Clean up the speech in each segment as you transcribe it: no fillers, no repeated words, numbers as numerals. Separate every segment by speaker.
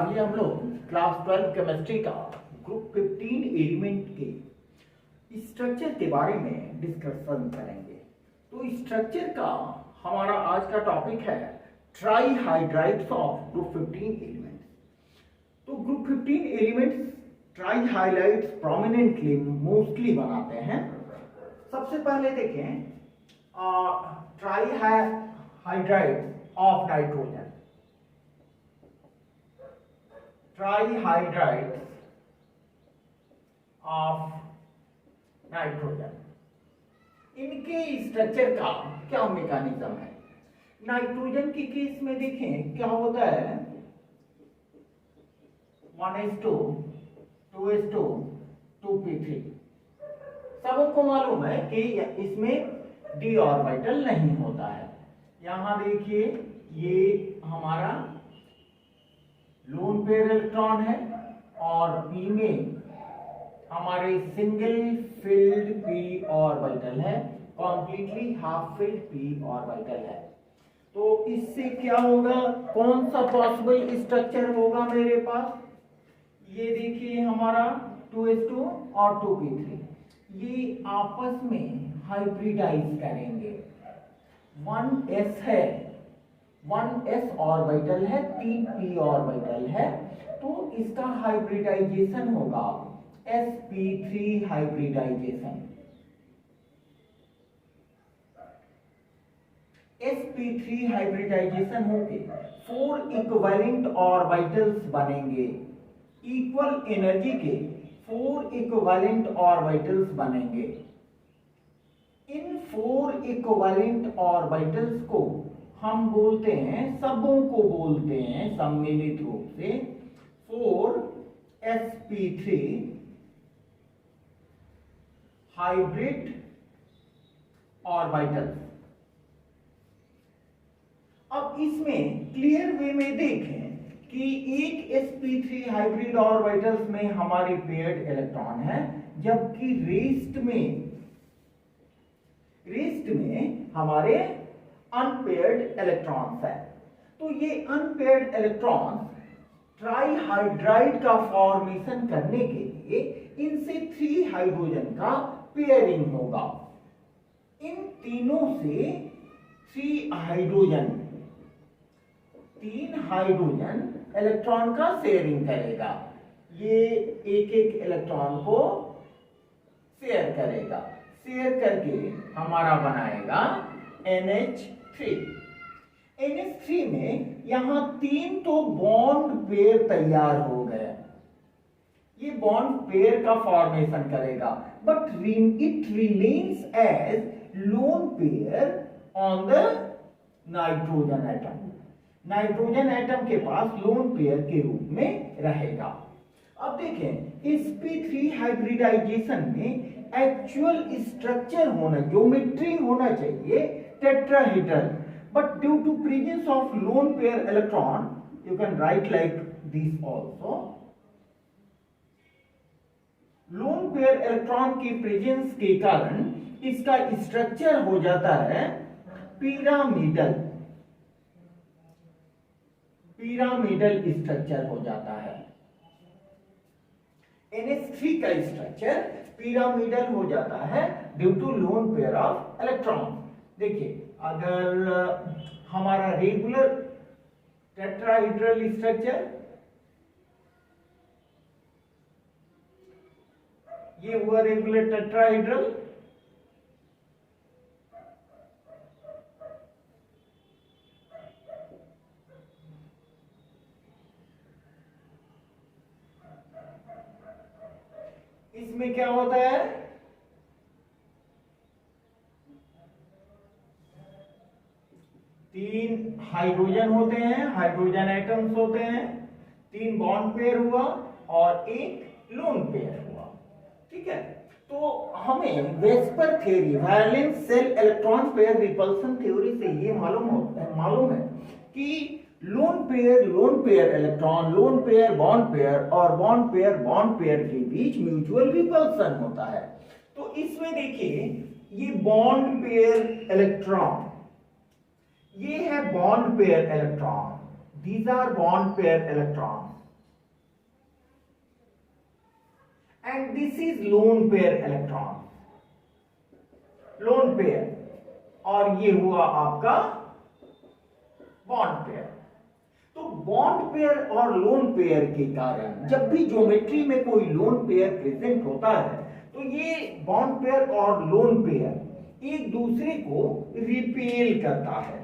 Speaker 1: अभी हम लोग क्लास 12 केमिस्ट्री का ग्रुप 15 एलिमेंट के स्ट्रक्चर के बारे में डिस्कशन करेंगे। तो स्ट्रक्चर का हमारा आज का टॉपिक है ट्राईहाइड्राइड्स ऑफ ग्रुप 15 एलिमेंट्स। तो ग्रुप 15 एलिमेंट्स ट्राईहाइड्राइड्स प्रोमिनेंटली मोस्टली बनाते हैं। सबसे पहले देखें ट्राईहाइड्राइड्स ऑफ नाइट्रोजन। ट्राईहाइड्राइड्स ऑफ नाइट्रोजन, इनके स्ट्रक्चर का क्या मैकेनिज्म है। नाइट्रोजन के केस में देखें क्या होता है, 1s2 2s2 2p3। सबको मालूम है कि इसमें d ऑर्बिटल नहीं होता है। यहां देखिए ये हमारा लोन पेयर इलेक्ट्रॉन है और p में हमारे सिंगल फिल्ड p ऑर्बिटल है, completely half filled p orbital है। तो इससे क्या होगा, कौन सा पॉसिबल स्ट्रक्चर होगा मेरे पास, ये देखिए हमारा 2s2 और 2p3, ये आपस में हाइब्रिडाइज करेंगे। 1s है, 1s ऑर्बिटल है, 3p ऑर्बिटल है, तो इसका हाइब्रिडाइजेशन होगा sp3 हाइब्रिडाइजेशन। sp3 हाइब्रिडाइजेशन होके 4 इक्विवेलेंट ऑर्बिटल्स बनेंगे। इक्वल एनर्जी के 4 इक्विवेलेंट ऑर्बिटल्स बनेंगे। इन 4 इक्विवेलेंट ऑर्बिटल्स को हम बोलते हैं, सबों को बोलते हैं सम्मिलित रूप से 4sp3 हाइब्रिड ऑर्बिटल्स। अब इसमें क्लियर वे में देखें कि एक sp3 हाइब्रिड ऑर्बिटल्स में हमारे पेयर्ड इलेक्ट्रॉन है, जबकि रेस्ट में हमारे अनपेयर्ड इलेक्ट्रॉन्स है। तो ये अनपेयर्ड इलेक्ट्रॉन्स ट्राईहाइड्राइड का फॉर्मेशन करने के लिए इनसे 3 हाइड्रोजन का पेयरिंग होगा। इन तीनों से 3 हाइड्रोजन इलेक्ट्रॉन का शेयरिंग करेगा। ये एक एक इलेक्ट्रॉन को शेयर करेगा, शेयर करके हमारा बनाएगा NH3। NH3 में यहां 3 तो बॉन्ड पेयर तैयार हो गए, ये बॉन्ड पेयर का फॉर्मेशन करेगा, but it remains as lone pair on the nitrogen atom. Nitrogen atom के पास लोन पेयर के रूप में रहेगा। अब देखें sp3 हाइब्रिडाइजेशन में एक्चुअल स्ट्रक्चर होना, ज्योमेट्री होना चाहिए tetrahedral, but due to presence of lone pair electron you can write like this also. Lone pair electron के प्रेजेंस के कारण इसका स्ट्रक्चर हो जाता है पिरामिडल स्ट्रक्चर हो जाता है। NH3 का स्ट्रक्चर पिरामिडल हो जाता है due to lone pair of electron. देखिए अगर हमारा रेगुलर टेट्राहेड्रल स्ट्रक्चर, ये हुआ रेगुलर टेट्राहेड्रल, इसमें क्या होता है, तीन हाइड्रोजन होते हैं, हाइड्रोजन एटम्स होते हैं, 3 बॉन्ड पेयर हुआ और एक लोन पेयर हुआ। ठीक है, तो हमें VSEPR theory, valence shell electron pair repulsion theory से ये मालूम है कि lone pair electron, lone pair bond pair और बॉन्ड पेयर के बीच म्यूचुअल रिपल्सन होता है। तो इसमें देखिए ये बॉन्ड पेयर इलेक्ट्रॉन, ये है bond pair electron, these are bond pair electrons, and this is loan pair electron, lone pair, और ये हुआ आपका बॉन्ड पेयर। तो बॉन्ड पेयर और लोन पेयर के कारण जब भी ज्योमेट्री में कोई लोन पेयर प्रेजेंट होता है तो ये बॉन्ड पेयर और लोन पेयर एक दूसरे को रिपेल करता है।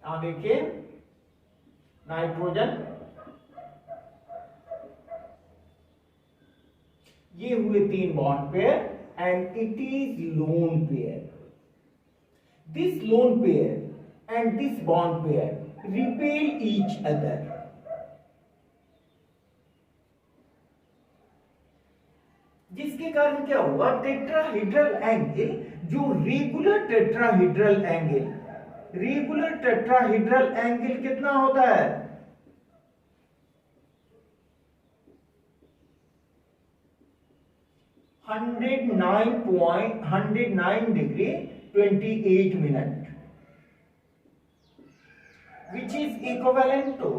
Speaker 1: यहां देखिए नाइट्रोजन, ये हुए 3 bond pair and it is lone pair. This lone pair and this bond pair repel each other। जिसके कारण क्या हुआ, टेट्राहेड्रल एंगल, जो regular tetrahedral angle, regular tetrahedral angle कितना होता है, 109 degree 28 minute, which is equivalent to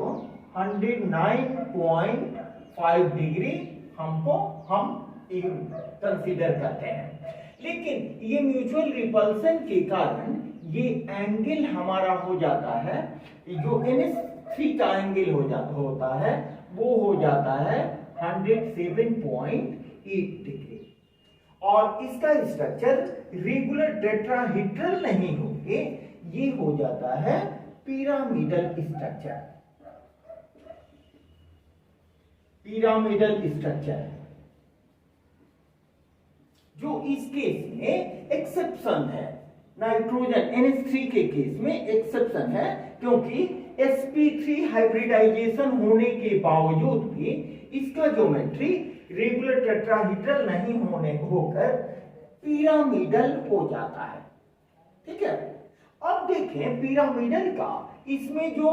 Speaker 1: 109.5 degree हम consider करते हैं। लेकिन ये म्यूचुअल रिपल्सन के कारण ये एंगल हमारा हो जाता है, जो NH3 का एंगल होता है वो हो जाता है 107.8 डिग्री, और इसका स्ट्रक्चर रेगुलर टेट्राहेड्रल नहीं होके ये हो जाता है पिरामिडल स्ट्रक्चर, पिरामिडल स्ट्रक्चर, जो इस केस में एक्सेप्शन है। नाइट्रोजन NH3 के केस में एक्सेप्शन है, क्योंकि sp3 हाइब्रिडाइजेशन होने के बावजूद भी इसका ज्योमेट्री रेगुलर टेट्राहेड्रल नहीं होकर पिरामिडल हो जाता है। ठीक है, अब देखें पिरामिडल का, इसमें जो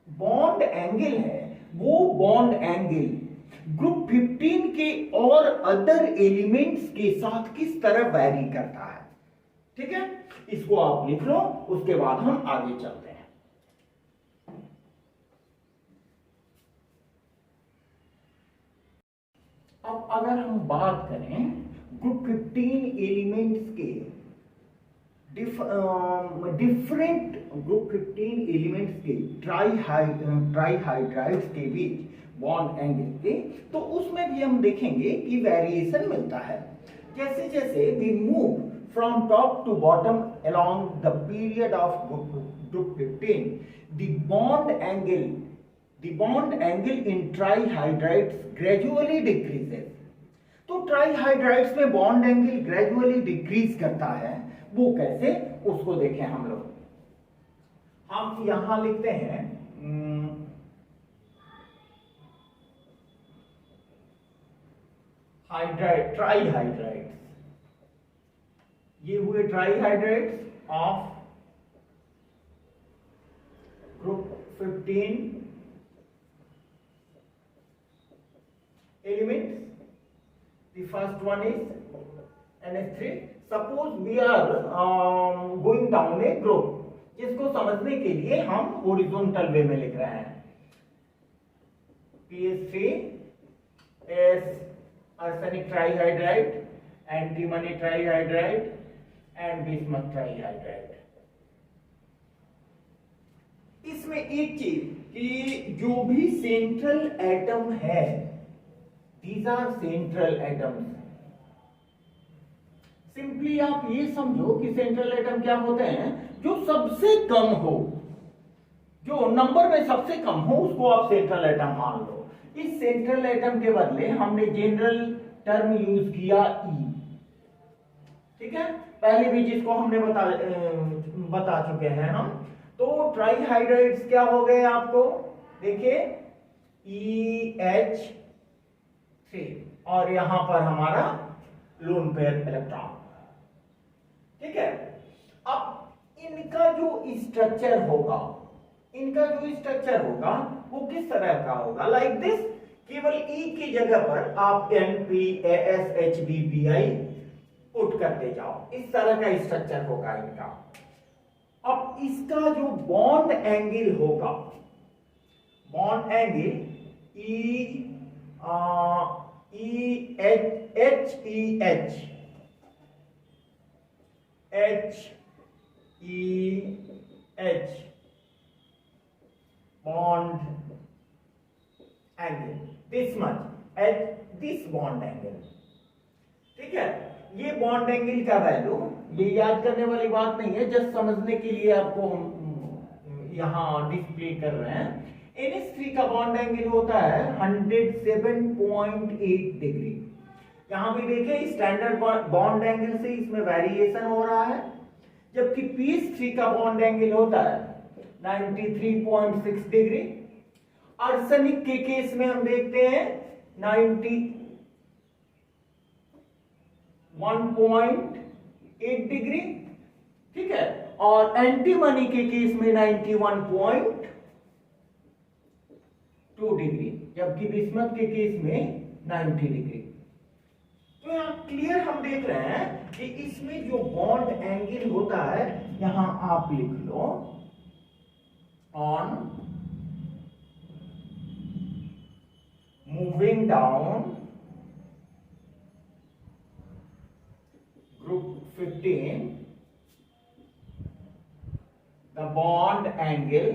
Speaker 1: बॉन्ड एंगल है वो बॉन्ड एंगल ग्रुप 15 के और अदर एलिमेंट्स के साथ किस तरह वैरी करता है। ठीक है, इसको आप लिख लो, उसके बाद हम आगे चलते हैं। अब अगर हम बात करें ग्रुप 15 एलिमेंट्स के डिफरेंट ग्रुप 15 एलिमेंट्स के ट्राईहाइड्राइड्स के बीच बॉन्ड एंगल के, तो उसमें भी हम देखेंगे कि वेरिएशन मिलता है। जैसे जैसे we move from top to bottom along the period of group 15, the bond angle in trihydrides gradually decreases. तो ट्राईहाइड्राइड्स में बॉन्ड एंगल ग्रेजुअली डिक्रीज करता है, वो कैसे, उसको देखें हम लोग। हम यहां लिखते हैं ट्राईहाइड्राइड्स, ये हुए ट्राईहाइड्राइड्स of group 15 elements. The first one is NH3. Suppose we are going down a group, जिसको समझने के लिए हम हॉरिजॉन्टल वे में लिख रहे हैं। PH3 is arsenic trihydride, antimony trihydride and bismuth trihydride। इसमें एक चीज कि जो भी सेंट्रल एटम है, these are central atoms। Simply आप ये समझो कि सेंट्रल एटम क्या होते हैं, जो सबसे कम हो, जो नंबर में सबसे कम हो, उसको आप सेंट्रल एटम मान लो। इस सेंट्रल एटम के बदले हमने जनरल टर्म यूज किया E। ठीक है, पहले भी जिसको हमने बता चुके हैं हम। तो ट्राईहाइड्राइड्स क्या हो गए आपको, देखिए EH3, और यहां पर हमारा लोन पेयर इलेक्ट्रॉन। ठीक है, अब इनका जो स्ट्रक्चर होगा, वो किस तरह का होगा, लाइक दिस। केवल E की जगह पर आप NPASHBPI पुट करते जाओ, इस तरह का स्ट्रक्चर होगा इनका। अब इसका जो बॉन्ड एंगल होगा, bond angle bond angle this much at this bond angle. ठीक है, ये बॉन्ड एंगल का वैल्यू, ये याद करने वाली बात नहीं है, जस्ट समझने के लिए आपको हम यहां डिस्प्ले कर रहे हैं। NH3 का बॉन्ड एंगल होता है 107.8 डिग्री। यहां भी देखिए स्टैंडर्ड बॉन्ड एंगल से इसमें वेरिएशन हो रहा है, जबकि pH3 का बॉन्ड एंगल होता है 93.6 डिग्री। आर्सेनिक के केस में हम देखते हैं 91.8 डिग्री, ठीक है, और एंटीमनी के केस में 91.2 डिग्री, जबकि बिस्मथ के केस में 90 डिग्री। तो यहां क्लियर हम देख रहे हैं कि इसमें जो बॉन्ड एंगल होता है, यहां आप लिख लो on moving down group 15 the bond angle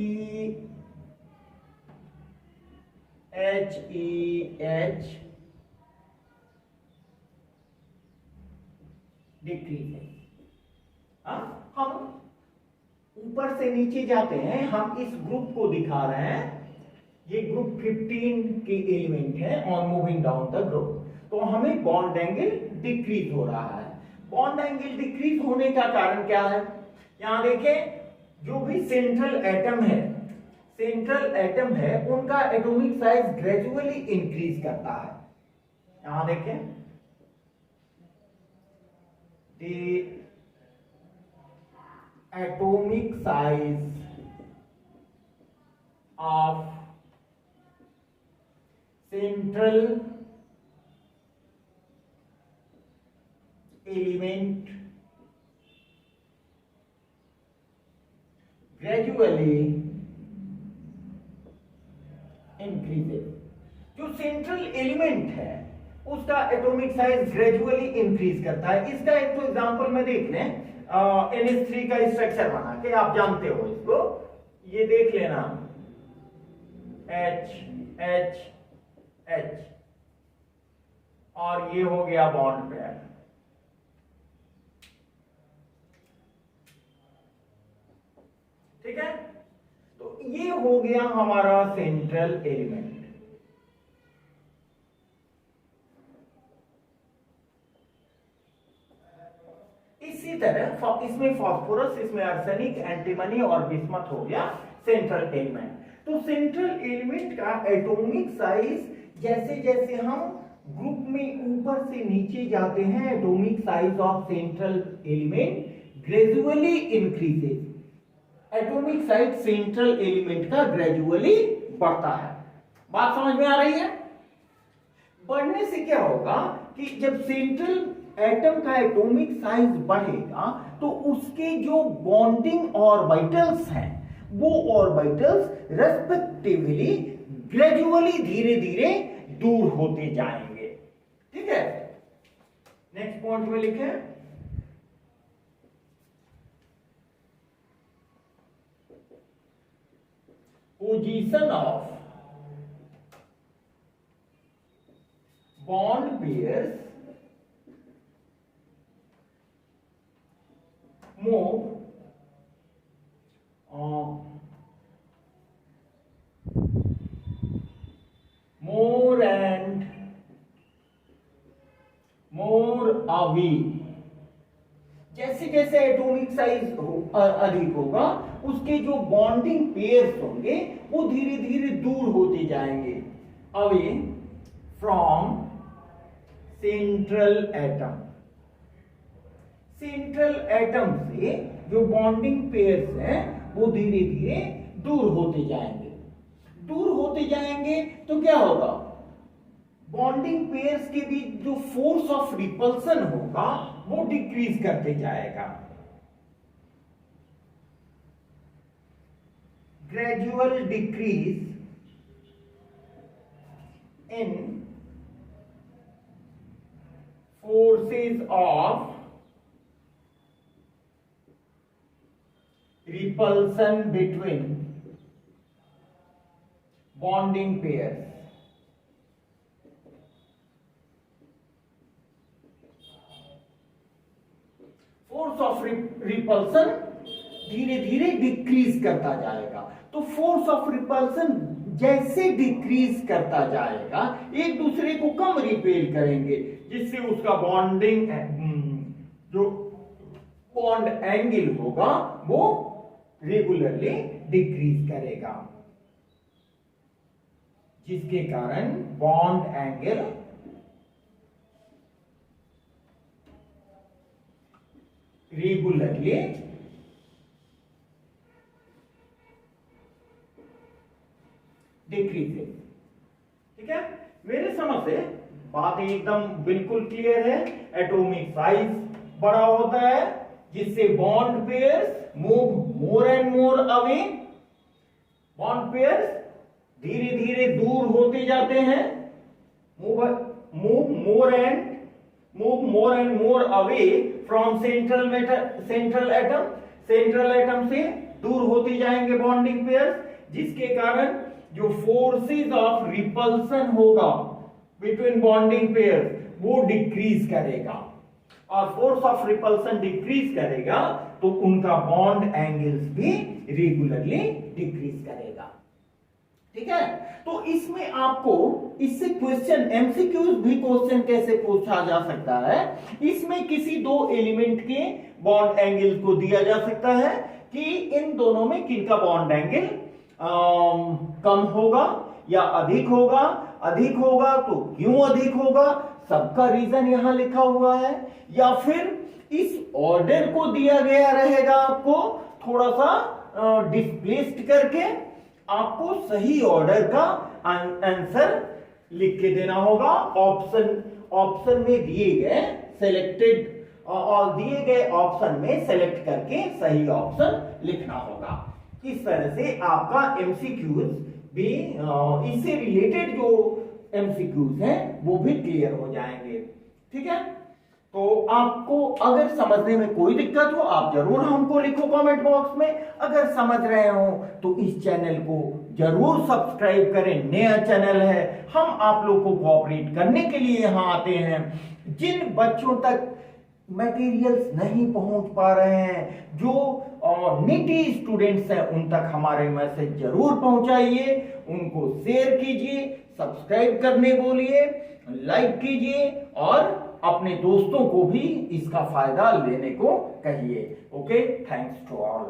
Speaker 1: EHEH decrease है। हम ऊपर से नीचे जाते हैं, हम इस ग्रुप को दिखा रहे हैं, ये ग्रुप 15 के एलिमेंट है on moving down the group. तो हमें बॉन्ड एंगल डिक्रीज हो रहा है। बॉन्ड एंगल डिक्रीज होने का कारण क्या है? यहां देखें, जो भी सेंट्रल एटम है उनका एटॉमिक साइज ग्रेजुअली इंक्रीज करता है। यहां देखें, the atomic size of central element gradually increases. जो सेंट्रल एलिमेंट है उसका एटॉमिक साइज ग्रेजुअली इंक्रीज करता है। इसका एक तो एग्जांपल में देख लें, NH3 का स्ट्रक्चर बना के, आप जानते हो इसको, ये देख लेना H H H, और ये हो गया बॉन्ड पेयर। ठीक है, तो ये हो गया हमारा सेंट्रल एलिमेंट। इसी तरह इसमें फास्फोरस, इसमें आर्सेनिक, एंटीमनी और बिस्मथ हो गया सेंट्रल एलिमेंट। तो सेंट्रल एलिमेंट का एटॉमिक साइज जैसे जैसे हम ग्रुप में ऊपर से नीचे जाते हैं, atomic size of central element gradually increases. Atomic size central element का ग्रेजुअली बढ़ता है। बात समझ में आ रही है? बढ़ने से क्या होगा कि जब सेंट्रल एटम का एटॉमिक साइज बढ़ेगा तो उसके जो बॉन्डिंग ऑर्बिटल्स हैं वो ऑर्बिटल्स रेस्पेक्टिवली ग्रेजुअली धीरे धीरे दूर होते जाएंगे। ठीक है, नेक्स्ट पॉइंट में लिखें, position of bond pairs move more and more away। जैसे जैसे एटॉमिक साइज अधिक होगा उसके जो बॉन्डिंग पेयर्स होंगे वो धीरे धीरे दूर होते जाएंगे, away from central atom. Central atom से जो बॉन्डिंग पेयर्स हैं वो धीरे धीरे दूर होते जाएंगे। दूर होते जाएंगे तो क्या होगा? बॉन्डिंग पेयर्स के बीच जो फोर्स ऑफ रिपल्सन होगा वो डिक्रीज करते जाएगा। gradual decrease in forces of repulsion between bonding pairs. Force of repulsion धीरे धीरे डिक्रीज करता जाएगा। तो फोर्स ऑफ रिपल्सन जैसे डिक्रीज करता जाएगा, एक दूसरे को कम रिपेल करेंगे, जिससे उसका बॉन्डिंग जो बॉन्ड एंगल होगा वो रेगुलरली डिक्रीज करेगा, जिसके कारण बॉन्ड एंगल रेगुलरली डिक्रीजेस। ठीक है, मेरे समझ से बात एकदम बिल्कुल क्लियर है। एटॉमिक साइज बड़ा होता है, जिससे bond pairs move more and more away, bond pairs धीरे धीरे दूर होते जाते हैं, move more and more away from central atom से दूर होते जाएंगे बॉन्डिंग पेयर्स, जिसके कारण जो फोर्सेस ऑफ रिपल्सन होगा बिटवीन बॉन्डिंग पेयर्स वो डिक्रीज करेगा, और फोर्स ऑफ रिपल्सन डिक्रीज करेगा तो उनका बॉन्ड एंगल्स भी रेगुलरली डिक्रीज करेगा। ठीक है, तो इसमें आपको इससे क्वेश्चन एमसीक्यूज भी क्वेश्चन कैसे पूछा जा सकता है, इसमें किसी दो एलिमेंट के बॉन्ड एंगल को दिया जा सकता है कि इन दोनों में किनका बॉन्ड एंगल कम होगा या अधिक होगा, अधिक होगा तो क्यों अधिक होगा, सबका रीजन यहां लिखा हुआ है, या फिर इस ऑर्डर को दिया गया रहेगा, आपको थोड़ा सा डिस्प्लेस्ड करके आपको सही ऑर्डर का आंसर लिख के देना होगा। ऑप्शन में दिए गए सेलेक्टेड और दिए गए ऑप्शन में सेलेक्ट करके सही ऑप्शन लिखना होगा। इस तरह से आपका एमसीक्यूज भी इससे रिलेटेड जो एमसीक्यूज हैं वो भी क्लियर हो जाएंगे। ठीक है, तो आपको अगर समझने में कोई दिक्कत हो आप जरूर हमको लिखो कमेंट बॉक्स में। अगर समझ रहे हो तो इस चैनल को जरूर सब्सक्राइब करें, नया चैनल है, हम आप लोग को कोऑपरेट करने के लिए यहाँ आते हैं। जिन बच्चों तक मटेरियल्स नहीं पहुंच पा रहे हैं, जो निटी स्टूडेंट्स हैं, उन तक हमारे मैसेज जरूर पहुंचाइए, उनको शेयर कीजिए, सब्सक्राइब करने बोलिए, लाइक कीजिए और अपने दोस्तों को भी इसका फायदा लेने को कहिए। Okay, thanks to all.